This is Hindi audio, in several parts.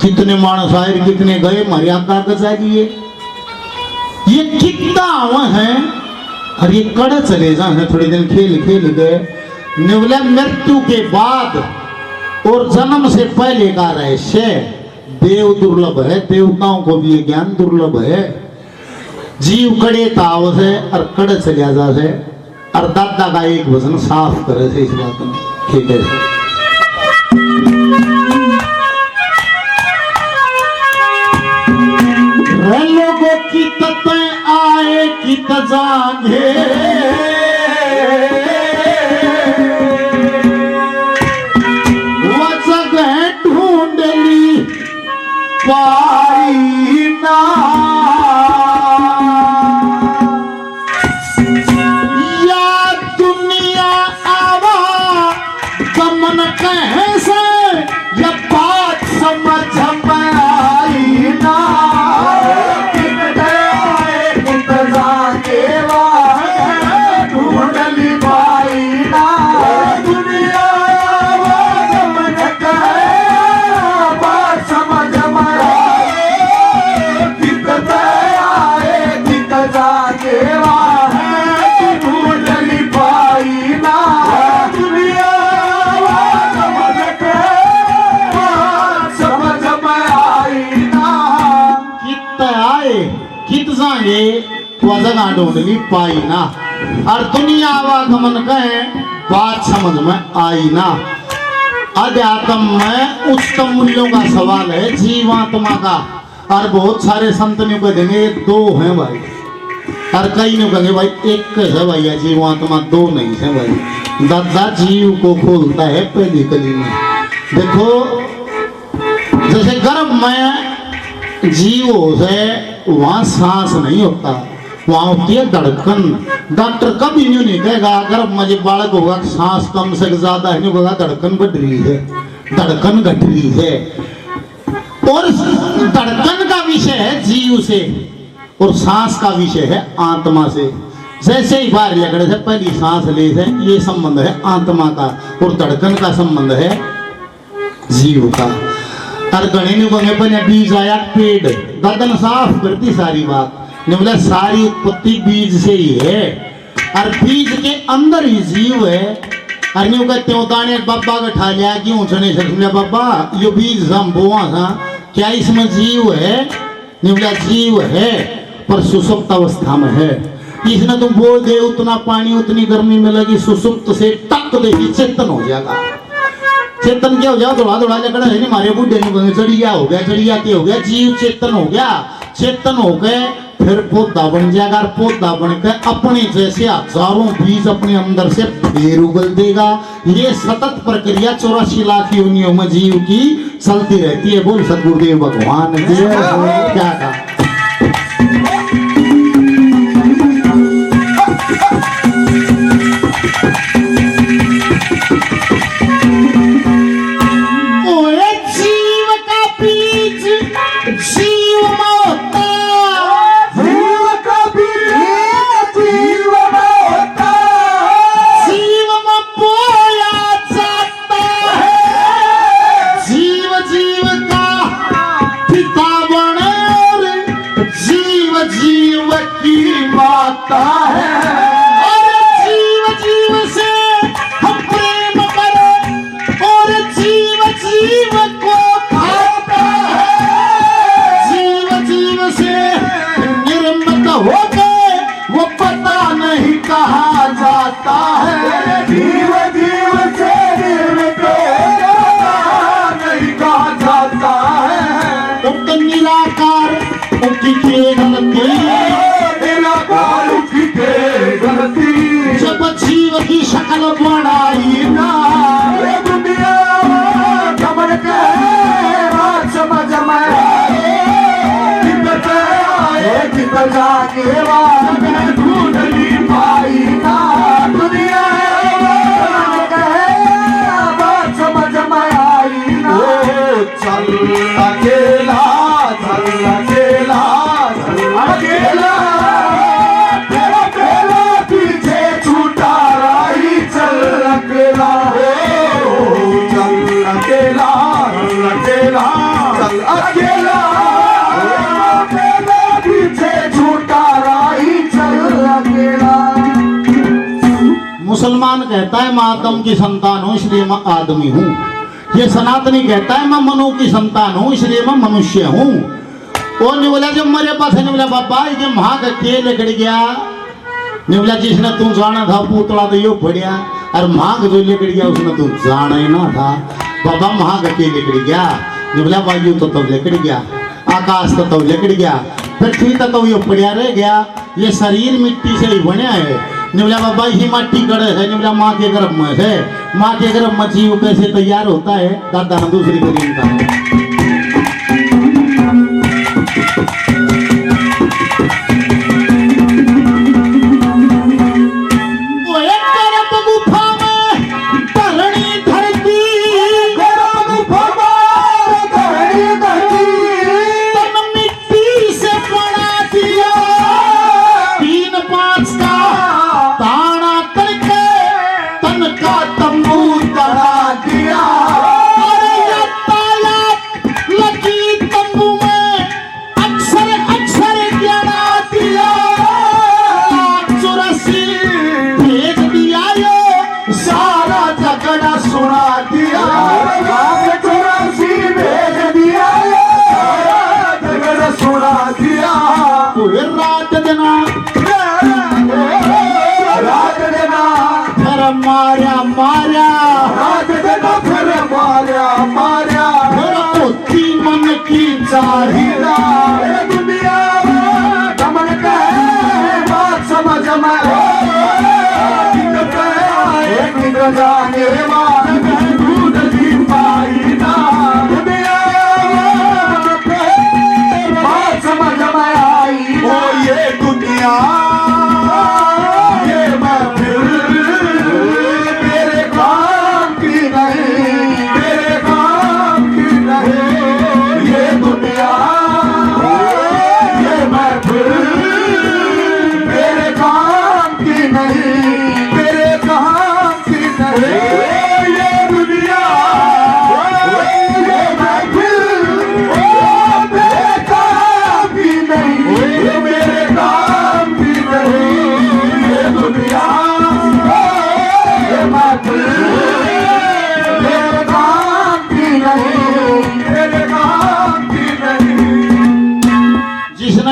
कितने मानस आए कितने गए मारी आका कचा दिए ये कितना आवा है और ये कड़ा चले जा है थोड़े दिन खेल खेल गए निवले मृत्यु के बाद और जन्म से पहले का रहस्य देव दुर्लभ है देवताओं को भी ये ज्ञान दुर्लभ है जीव कड़े ताव से और कड़े चलिया जा से और दादा का एक वजन साफ करे से इस बात में ठीक है लोगों की ततें आए की तजांगे वो जगह ढूंढ ली पाई ना या दुनिया आवा गमन कैसे या बात समझ में आई ना वजन ढूंढली पाई ना और दुनिया आवागमन कहे बात समझ में आई ना अध्यात्म में उच्चतम मूल्यों का सवाल है जीवात्मा का और बहुत सारे संत ने कहेंगे दो हैं भाई और कई ने कहेंगे भाई एक है भैया जीवात्मा दो नहीं है भाई दादा जीव को खोलता है पहली कली में देखो जैसे गर्भ में जीव है वहां सांस नहीं होता वहां होती है धड़कन डॉक्टर कभी नहीं कहेगा अगर मुझे बालक होगा सांस कम से ज्यादा है नहीं होगा धड़कन बढ़ रही है धड़कन घट रही है और धड़कन का विषय है जीव से और सांस का विषय है आत्मा से जैसे ही बाहर लगने से पहली सांस ले से ये संबंध है आत्मा का और धड़कन का संबंध है जीव का और गणे ने बीज आया पेड़ ददन साफ करती सारी बात ने बोला सारी उत्पत्ति बीज से ही है और बीज के अंदर ही जीव है और न्यू कहते हो दाने बाबा का ठा लिया क्यों चने से बाबा ये बीज हम बोआ था क्या इसमें जीव है ने बोला जीव है पर सुसुप्त अवस्था में है इसने तुम बोल दे उतना पानी उतनी गर्मी में लगी सुसुप्त से टक दे चेतन हो जाएगा चेतन क्या हो जाओ थोड़ा थोड़ा लकड़ा है नहीं मारे बुढ़े चढ़िया हो गया चढ़िया के हो गया जीव चेतन हो गया चेतन हो गए फिर पौधा बन जाएगा और पौधा बनकर अपने जैसे हजारों बीज अपने अंदर से फिर उगल देगा ये सतत प्रक्रिया 84 लाख योनियों में जीव की चलती रहती है बोल सदगुरुदेव भगवान क्या था जब जीव की शक्ल बनाई ना दुनिया गमन के समझ में जाके ढूंढ ली पाई ना दुनिया समझ में आई ना चल अकेला चल अकेला चल अकेला चल अकेला, तेरे पीछे छूटा राही चल अकेला। मुसलमान कहता है मैं आदम की संतान हूँ इसलिए मैं आदमी हूँ। ये सनातनी कहता है मैं मनु की संतान हूँ इसलिए मैं मनुष्य हूँ। वो नहीं बोला जब मेरे पास है, नहीं बोला बाबा ये वहां का के लिखड़ गया, नहीं बोला जिसने तू जाना था पुतला तो यो बढ़िया, और मांग जो लिखड़ गया उसने तू जाना ही ना था। बाबा वहां का के लिखड़ गया, नहीं बोला वायु तो लिखड़ गया, आकाश तो लिखड़ गया, पृथ्वी तो यो बढ़िया रह गया। ये शरीर मिट्टी से ही बना है, नहीं बोला बाबा ही माटी कड़े है, नहीं बोला माँ के गर्भ में है, माँ के गर्भ में जीव कैसे तैयार होता है दादा हम दूसरी करीम का है। मारा मारा मारा मारा होती मन की चाहिदा दुनिया दमन का बात समझ में जाने दूध की पाईदा दुनिया बात समझ में आई। ओ ये दुनिया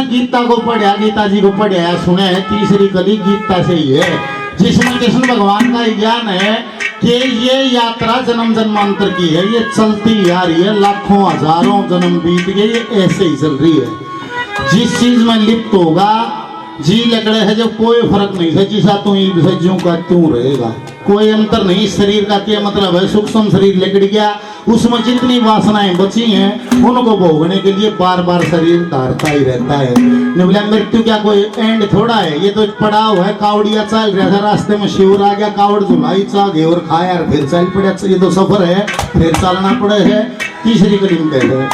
गीता को पढ़ा, गीता जी को पढ़ा सुने है, तीसरी कली गीता से ही है, जिसमें कृष्ण भगवान का ज्ञान है कि ये यात्रा जन्म जन्मांतर की है, ये चलती आ रही है, लाखों हजारों जन्म बीत गए, ये ऐसे ही चल रही है। जिस चीज में लिप्त होगा जी लकड़े है जब कोई फर्क नहीं है, जिसा तू ज्यों का त्यों रहेगा, कोई अंतर नहीं। शरीर का क्या मतलब है, सूक्ष्म शरीर लिकड़ गया, उसमें जितनी वासनाएं बची हैं उनको भोगने के लिए बार बार शरीर धारता ही रहता है। नहीं बोला मृत्यु क्या कोई एंड थोड़ा है, ये तो पड़ाव है। कावड़िया चल रहा था, रास्ते में शिवर आ गया, कावड़ झुलाई चा घेवर खाया और फिर चल पड़ा, ये तो सफर है, फिर चलना पड़े है। तीसरी कलीम कहते हैं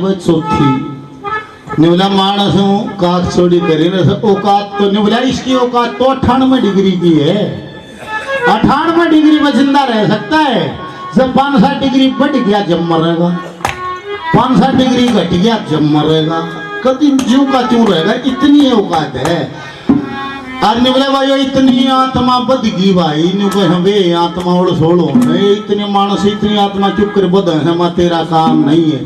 वह चौथी ने बोला मानस हूँ काक चोरी करे ना औकात तो ने बोला इसकी औकात तो 98 डिग्री की है। 98 डिग्री में जिंदा रह सकता है। जब 5-7 डिग्री बढ़ गया जब मरेगा, 5-7 डिग्री घट गया जब मरेगा, कभी ज्यों का त्यों रहेगा। इतनी औकात है। आज ने बोला भाई इतनी आत्मा बद गई भाई न्यू कह वे आत्मा उड़ सोड़ो इतने मानस इतनी आत्मा चुप कर बद है मा तेरा काम नहीं है।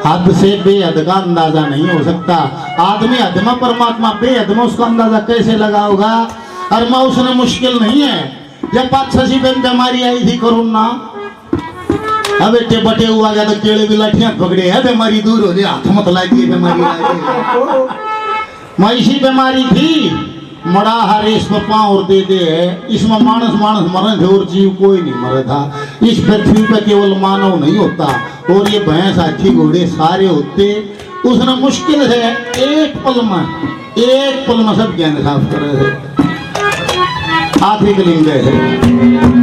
हद से बेहद का अंदाजा नहीं हो सकता। आदमी हद में परमात्मा बेहद में उसका अंदाजा कैसे लगाओगा। और माँ उसने मुश्किल नहीं है। जब 5-6 दिन बीमारी आई थी कोरोना, अब इतने बटे हुआ गया तो केले भी लाठियां पकड़े है बीमारी दूर हो जाए हाथ मत लाइए बीमारी मैसी बीमारी थी मरा हर इस पर पाँव और दे दे है। इसमें मानस मरे थे और जीव कोई नहीं मरे था। इस पृथ्वी पर केवल मानव नहीं होता और ये भैंस हाथी घोड़े सारे होते। उसने मुश्किल से एक पल में सब ज्ञान साफ करे थे। आखिरी लिंग है